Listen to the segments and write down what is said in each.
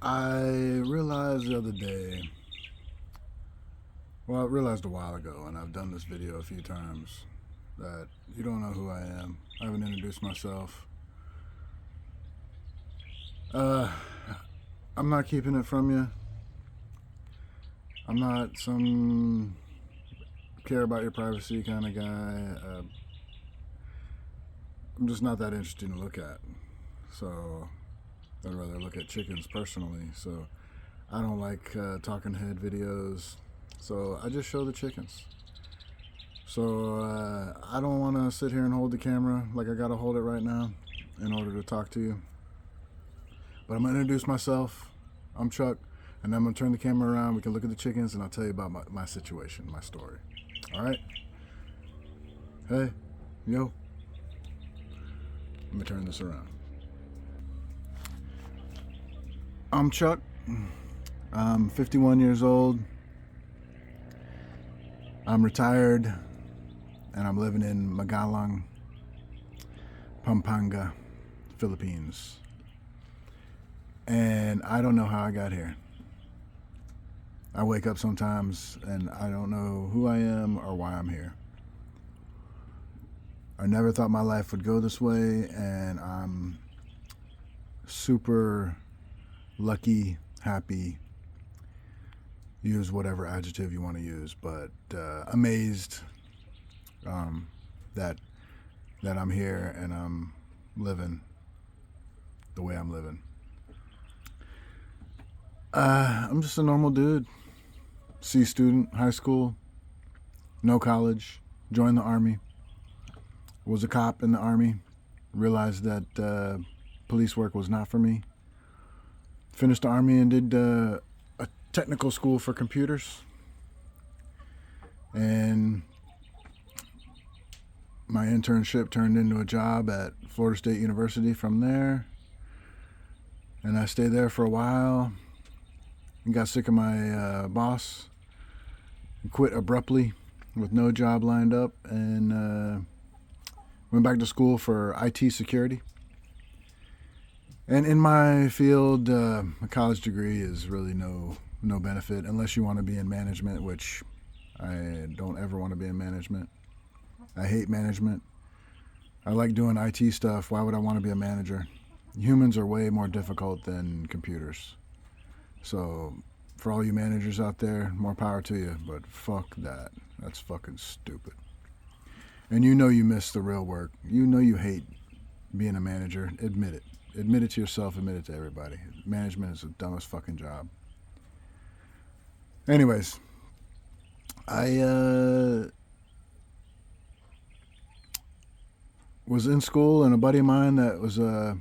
I realized the other day, well, I realized a while ago, and I've done this video a few times, that you don't know who I am. I haven't introduced myself. Uh, I'm not keeping it from you. I'm not some care about your privacy kind of guy. I'm just not that interesting to look at. So I'd rather look at chickens personally. So I don't like talking head videos. So I just show the chickens. So I don't want to sit here and hold the camera like I got to hold it right now in order to talk to you. But I'm going to introduce myself. I'm Chuck, and I'm going to turn the camera around. We can look at the chickens, and I'll tell you about my situation, my story. All right? Hey, yo. Let me turn this around. I'm Chuck. I'm 51 years old. I'm retired, and I'm living in Magalang, Pampanga, Philippines. And I don't know how I got here. I wake up sometimes and I don't know who I am or why I'm here. I never thought my life would go this way, and I'm super lucky, happy, use whatever adjective you want to use, but amazed that I'm here and I'm living the way I'm living. I'm just a normal dude. C student, high school, no college, joined the Army, was a cop in the Army, realized that police work was not for me. Finished the Army and did a technical school for computers. And my internship turned into a job at Florida State University from there. And I stayed there for a while and got sick of my boss and quit abruptly with no job lined up, and went back to school for IT security. And in my field, a college degree is really no benefit unless you want to be in management, which I don't ever want to be in management. I hate management. I like doing IT stuff. Why would I want to be a manager? Humans are way more difficult than computers. So for all you managers out there, more power to you, but fuck that. That's fucking stupid. And you know you miss the real work. You know you hate being a manager. Admit it. Admit it to yourself, admit it to everybody. Management is the dumbest fucking job. Anyways, I was in school, and a buddy of mine that was a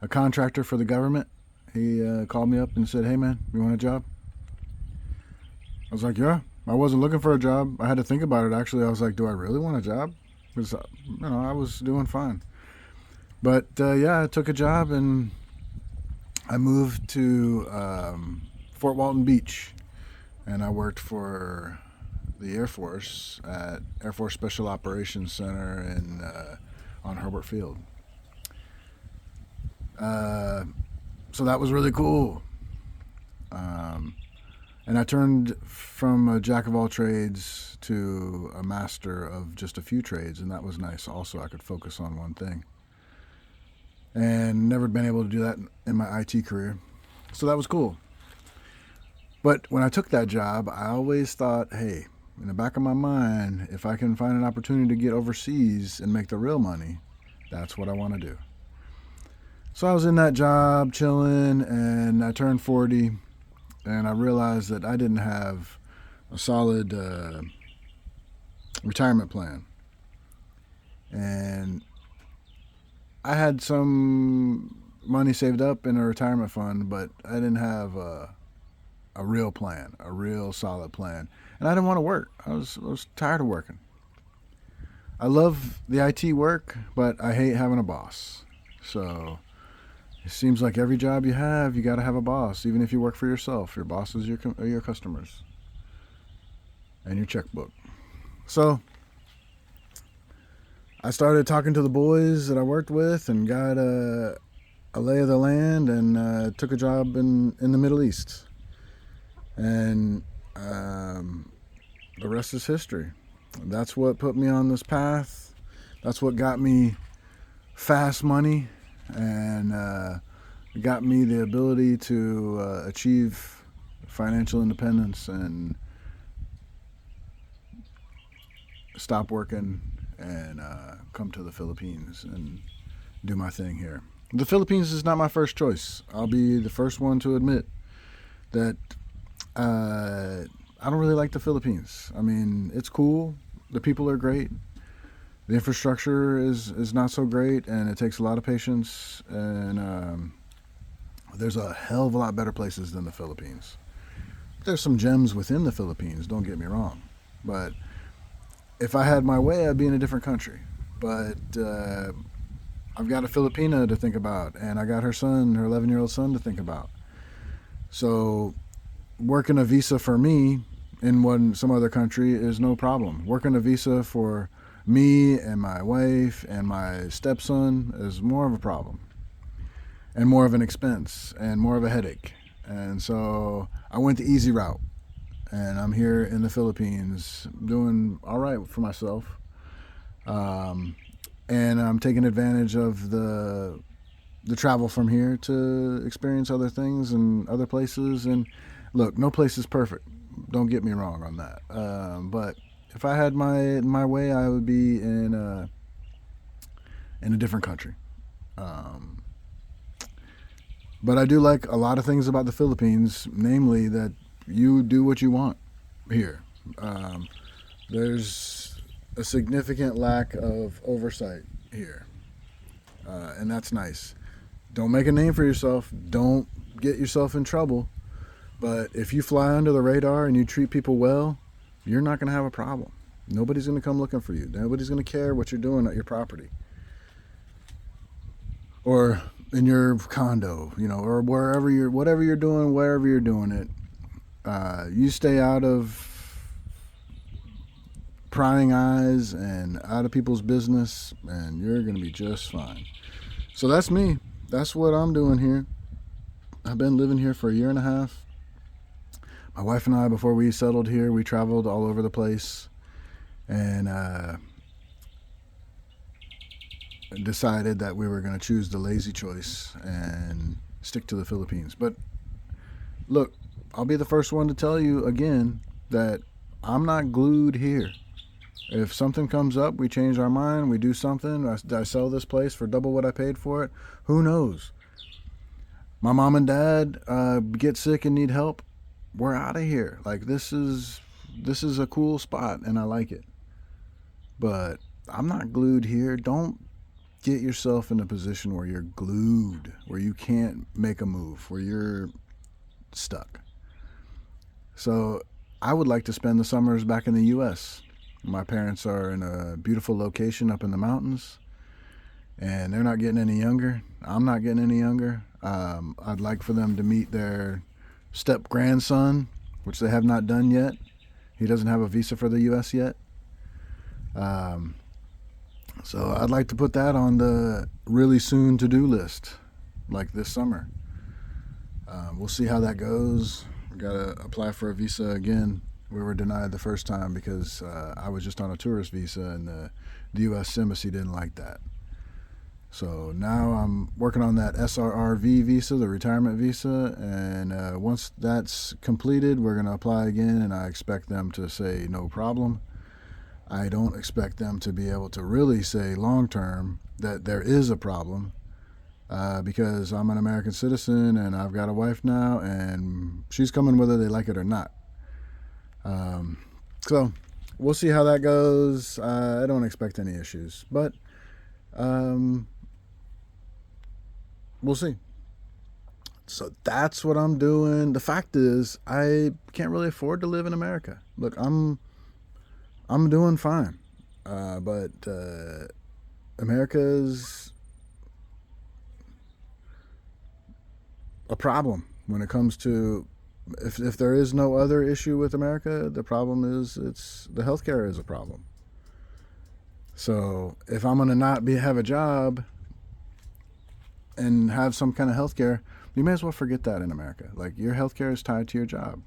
contractor for the government, he called me up and said, "Hey man, you want a job?" I was like, "Yeah." I wasn't looking for a job. I had to think about it, actually. I was like, do I really want a job? Because, I was doing fine. But yeah, I took a job, and I moved to Fort Walton Beach, and I worked for the Air Force at Air Force Special Operations Center on Herbert Field. So that was really cool. And I turned from a jack of all trades to a master of just a few trades, and that was nice. Also, I could focus on one thing. And never been able to do that in my IT career. So that was cool. But when I took that job, I always thought, hey, in the back of my mind, if I can find an opportunity to get overseas and make the real money, that's what I want to do. So I was in that job, chilling, and I turned 40, and I realized that I didn't have a solid retirement plan. And I had some money saved up in a retirement fund, but I didn't have a real plan, a real solid plan. And I didn't want to work. I was tired of working. I love the IT work, but I hate having a boss. So it seems like every job you have, you got to have a boss. Even if you work for yourself, your boss is your customers and your checkbook. So I started talking to the boys that I worked with and got a lay of the land and took a job in the Middle East. And the rest is history. That's what put me on this path. That's what got me fast money and got me the ability to achieve financial independence and stop working and come to the Philippines and do my thing here. The Philippines is not my first choice. I'll be the first one to admit that I don't really like the Philippines. I mean, it's cool. The people are great. The infrastructure is not so great, and it takes a lot of patience. And there's a hell of a lot better places than the Philippines. There's some gems within the Philippines, don't get me wrong. But if I had my way, I'd be in a different country. But I've got a Filipina to think about, and I got her son, her 11-year-old son, to think about. So working a visa for me in some other country is no problem. Working a visa for me and my wife and my stepson is more of a problem and more of an expense and more of a headache. And so I went the easy route, and I'm here in the Philippines doing all right for myself. And I'm taking advantage of the travel from here to experience other things and other places. And look, no place is perfect. Don't get me wrong on that. But if I had my way, I would be in a different country. But I do like a lot of things about the Philippines, namely that you do what you want here. There's a significant lack of oversight here, and that's nice. Don't make a name for yourself. Don't get yourself in trouble. But if you fly under the radar and you treat people well, you're not going to have a problem. Nobody's going to come looking for you. Nobody's going to care what you're doing at your property or in your condo, or whatever you're doing it. You stay out of prying eyes and out of people's business, and you're going to be just fine. So that's me. That's what I'm doing here. I've been living here for a year and a half. My wife and I, before we settled here, we traveled all over the place and decided that we were going to choose the lazy choice and stick to the Philippines. But look, I'll be the first one to tell you again that I'm not glued here. If something comes up, we change our mind, we do something, I sell this place for double what I paid for it, who knows? My mom and dad get sick and need help, we're out of here. Like, this is a cool spot and I like it. But I'm not glued here. Don't get yourself in a position where you're glued, where you can't make a move, where you're stuck. So I would like to spend the summers back in the U.S. My parents are in a beautiful location up in the mountains, and they're not getting any younger. I'm not getting any younger. I'd like for them to meet their step-grandson, which they have not done yet. He doesn't have a visa for the U.S. yet. So I'd like to put that on the really soon to-do list, like this summer. We'll see how that goes. We got to apply for a visa again. We were denied the first time because I was just on a tourist visa, and the U.S. Embassy didn't like that. So now I'm working on that SRRV visa, the retirement visa, and once that's completed, we're going to apply again, and I expect them to say no problem. I don't expect them to be able to really say long-term that there is a problem because I'm an American citizen and I've got a wife now, and she's coming whether they like it or not. So we'll see how that goes. I don't expect any issues, but we'll see. So that's what I'm doing. The fact is, I can't really afford to live in America. Look, I'm doing fine, but America's a problem when it comes to if there is no other issue with America, the problem is the healthcare is a problem. So if I'm gonna not have a job, and have some kind of health care, you may as well forget that in America. Like, your health care is tied to your job.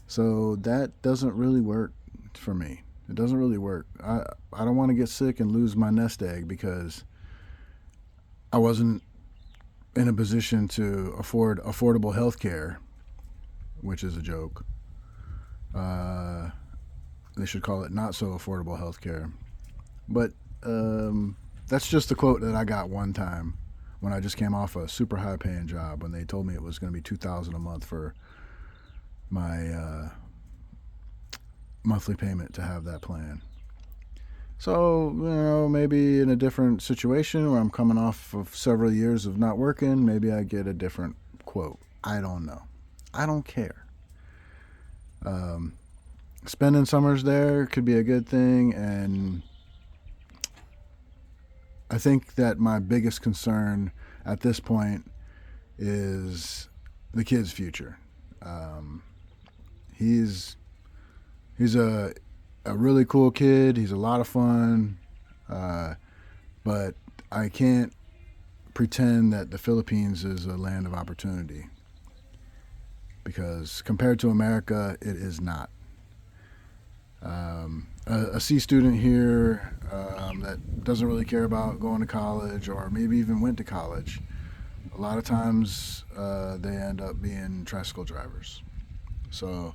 So that doesn't really work for me. It doesn't really work. I don't want to get sick and lose my nest egg because I wasn't in a position to afford affordable health care, which is a joke. They should call it not so affordable health care. But that's just a quote that I got one time when I just came off a super high paying job, when they told me it was going to be $2,000 a month for my monthly payment to have that plan. So, maybe in a different situation where I'm coming off of several years of not working, maybe I get a different quote. I don't know. I don't care. Spending summers there could be a good thing, and I think that my biggest concern at this point is the kid's future. He's a really cool kid. He's a lot of fun, but I can't pretend that the Philippines is a land of opportunity, because compared to America, it is not. A C student here that doesn't really care about going to college, or maybe even went to college, a lot of times they end up being tricycle drivers. So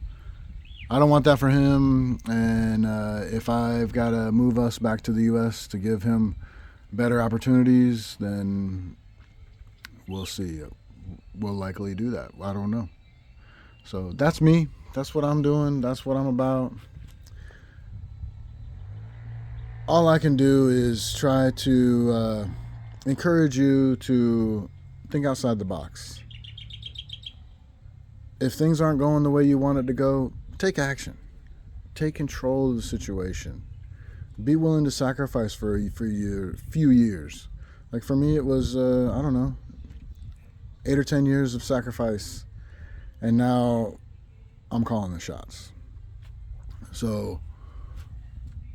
I don't want that for him, and if I've got to move us back to the U.S. to give him better opportunities, then we'll see. We'll likely do that. I don't know. So that's me. That's what I'm doing. That's what I'm about. All I can do is try to encourage you to think outside the box. If things aren't going the way you want it to go, take action. Take control of the situation. Be willing to sacrifice for your few years. Like for me, it was, 8 or 10 years of sacrifice. And now I'm calling the shots. So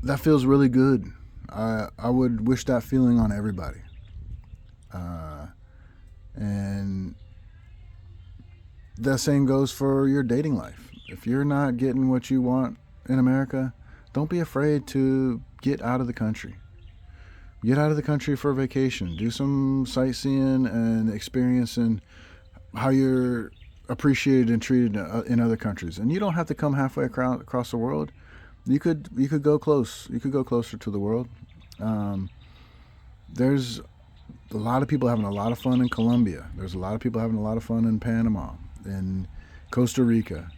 that feels really good. I would wish that feeling on everybody. And the same goes for your dating life. If you're not getting what you want in America, don't be afraid to get out of the country. Get out of the country for a vacation. Do some sightseeing and experiencing how you're appreciated and treated in other countries. And you don't have to come halfway across the world. You could go close. You could go closer to the world. There's a lot of people having a lot of fun in Colombia. There's a lot of people having a lot of fun in Panama, in Costa Rica.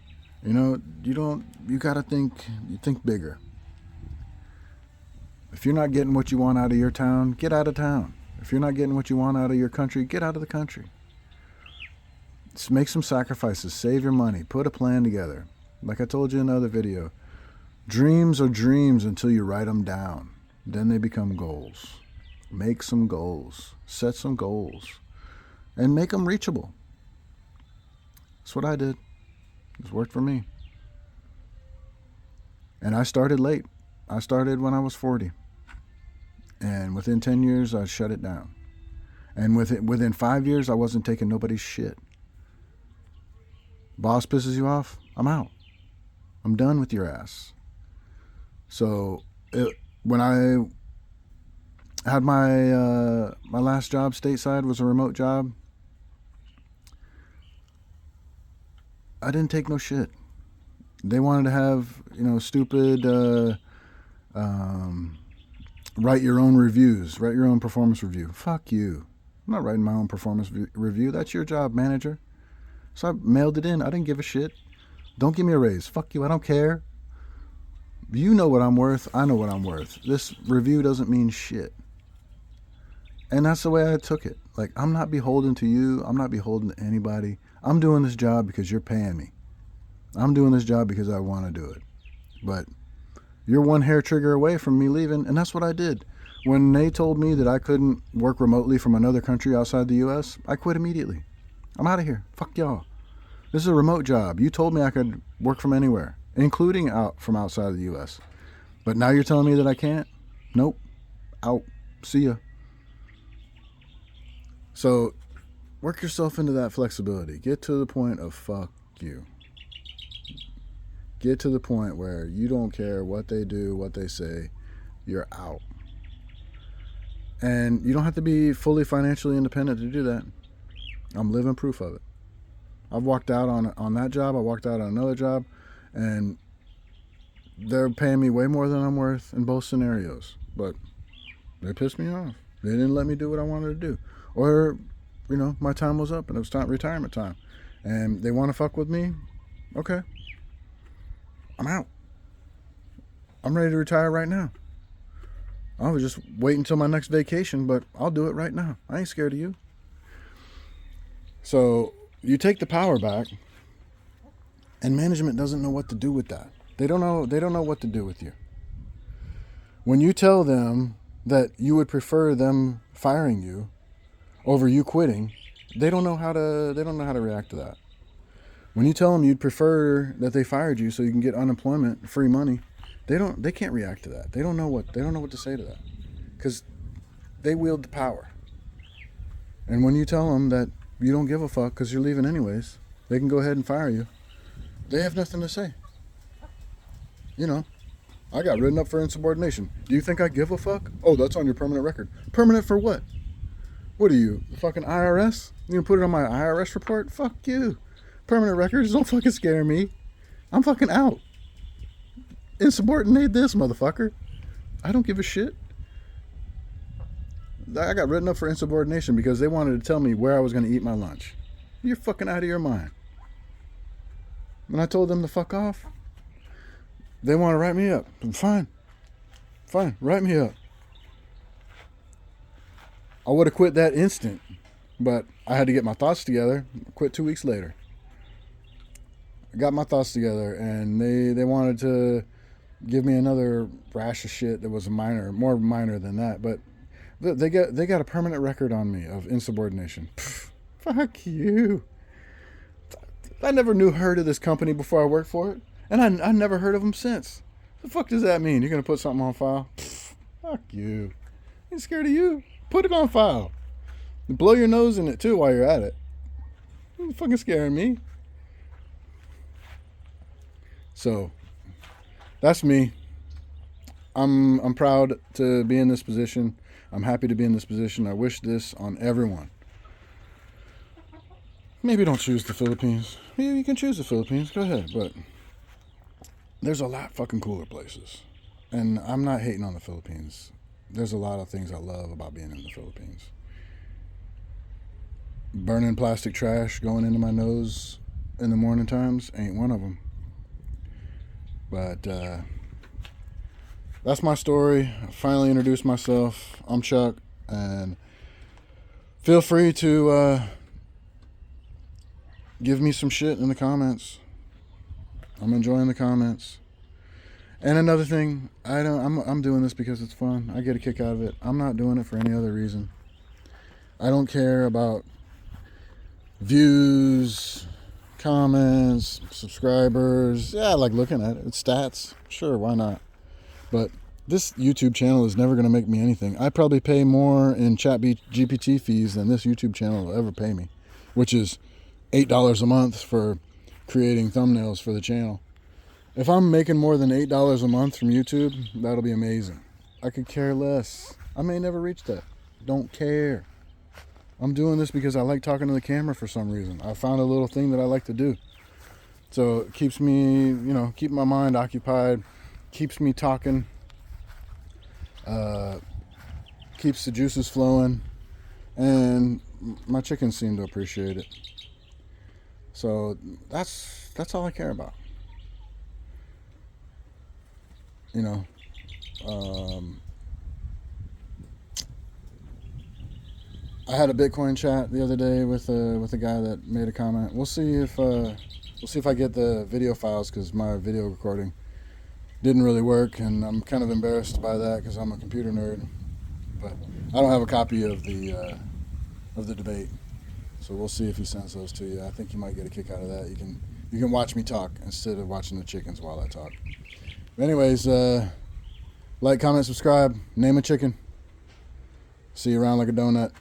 You gotta think bigger. If you're not getting what you want out of your town, get out of town. If you're not getting what you want out of your country, get out of the country. Just make some sacrifices. Save your money. Put a plan together. Like I told you in another video, dreams are dreams until you write them down. Then they become goals. Make some goals. Set some goals. And make them reachable. That's what I did. It's worked for me. And I started late. I started when I was 40. And within 10 years, I shut it down. And within 5 years, I wasn't taking nobody's shit. Boss pisses you off? I'm out. I'm done with your ass. So when I had my last job stateside, was a remote job, I didn't take no shit. They wanted to have, stupid write your own reviews, write your own performance review. Fuck you. I'm not writing my own performance review. That's your job, manager. So I mailed it in. I didn't give a shit. Don't give me a raise. Fuck you. I don't care. You know what I'm worth. I know what I'm worth. This review doesn't mean shit. And that's the way I took it. Like, I'm not beholden to you. I'm not beholden to anybody. I'm doing this job because you're paying me. I'm doing this job because I want to do it. But you're one hair trigger away from me leaving, and that's what I did. When they told me that I couldn't work remotely from another country outside the U.S., I quit immediately. I'm out of here. Fuck y'all. This is a remote job. You told me I could work from anywhere, including out from outside of the U.S. But now you're telling me that I can't? Nope. Out. See ya. So work yourself into that flexibility. Get to the point of fuck you. Get to the point where you don't care what they do, what they say. You're out. And you don't have to be fully financially independent to do that. I'm living proof of it. I've walked out on that job. I walked out on another job. And they're paying me way more than I'm worth in both scenarios. But they pissed me off. They didn't let me do what I wanted to do. Or, my time was up and it was retirement time. And they want to fuck with me? Okay. I'm out. I'm ready to retire right now. I was just waiting until my next vacation, but I'll do it right now. I ain't scared of you. So you take the power back, and management doesn't know what to do with that. They don't know what to do with you. When you tell them that you would prefer them firing you over you quitting, they don't know how to react to that. When you tell them you'd prefer that they fired you so you can get unemployment, free money, they can't react to that. They don't know what to say to that, because they wield the power. And when you tell them that you don't give a fuck because you're leaving anyways, they can go ahead and fire you. They have nothing to say. I got written up for insubordination. Do you think I give a fuck? Oh, that's on your permanent record. Permanent for what? What are you, the fucking IRS? You gonna put it on my IRS report? Fuck you. Permanent records don't fucking scare me. I'm fucking out. Insubordinate this motherfucker. I don't give a shit. I got written up for insubordination because they wanted to tell me where I was going to eat my lunch. You're fucking out of your mind. When I told them to fuck off, they want to write me up. Fine, write me up. I would have quit that instant, but I had to get my thoughts together. Quit 2 weeks later. I got my thoughts together, and they wanted to give me another rash of shit that was more minor than that, but they got a permanent record on me of insubordination. Pfft, fuck you. I never heard of this company before I worked for it, and I never heard of them since. The fuck does that mean? You're gonna put something on file? Pfft, fuck you. I ain't scared of you. Put it on file. Blow your nose in it too while you're at it. You're fucking scaring me. So that's me. I'm proud to be in this position. I'm happy to be in this position. I wish this on everyone. Maybe don't choose the Philippines. Yeah, you can choose the Philippines. Go ahead. But there's a lot fucking cooler places. And I'm not hating on the Philippines. There's a lot of things I love about being in the Philippines. Burning plastic trash going into my nose in the morning times ain't one of them. But that's my story. I finally introduced myself. I'm Chuck, and feel free to give me some shit in the comments. I'm enjoying the comments. And another thing, I'm doing this because it's fun. I get a kick out of it. I'm not doing it for any other reason. I don't care about views, comments, subscribers. Yeah, I like looking at it. It's stats. Sure, why not? But this YouTube channel is never going to make me anything. I probably pay more in ChatGPT fees than this YouTube channel will ever pay me, which is $8 a month for creating thumbnails for the channel. If I'm making more than $8 a month from YouTube, that'll be amazing. I could care less. I may never reach that. Don't care. I'm doing this because I like talking to the camera for some reason. I found a little thing that I like to do. So it keeps me, keep my mind occupied, keeps me talking, keeps the juices flowing, and my chickens seem to appreciate it. So that's all I care about. I had a Bitcoin chat the other day with a guy that made a comment. We'll see if I get the video files, because my video recording didn't really work, and I'm kind of embarrassed by that because I'm a computer nerd. But I don't have a copy of the debate, so we'll see if he sends those to you. I think you might get a kick out of that. You can watch me talk instead of watching the chickens while I talk. But anyways, like, comment, subscribe, name a chicken. See you around like a donut.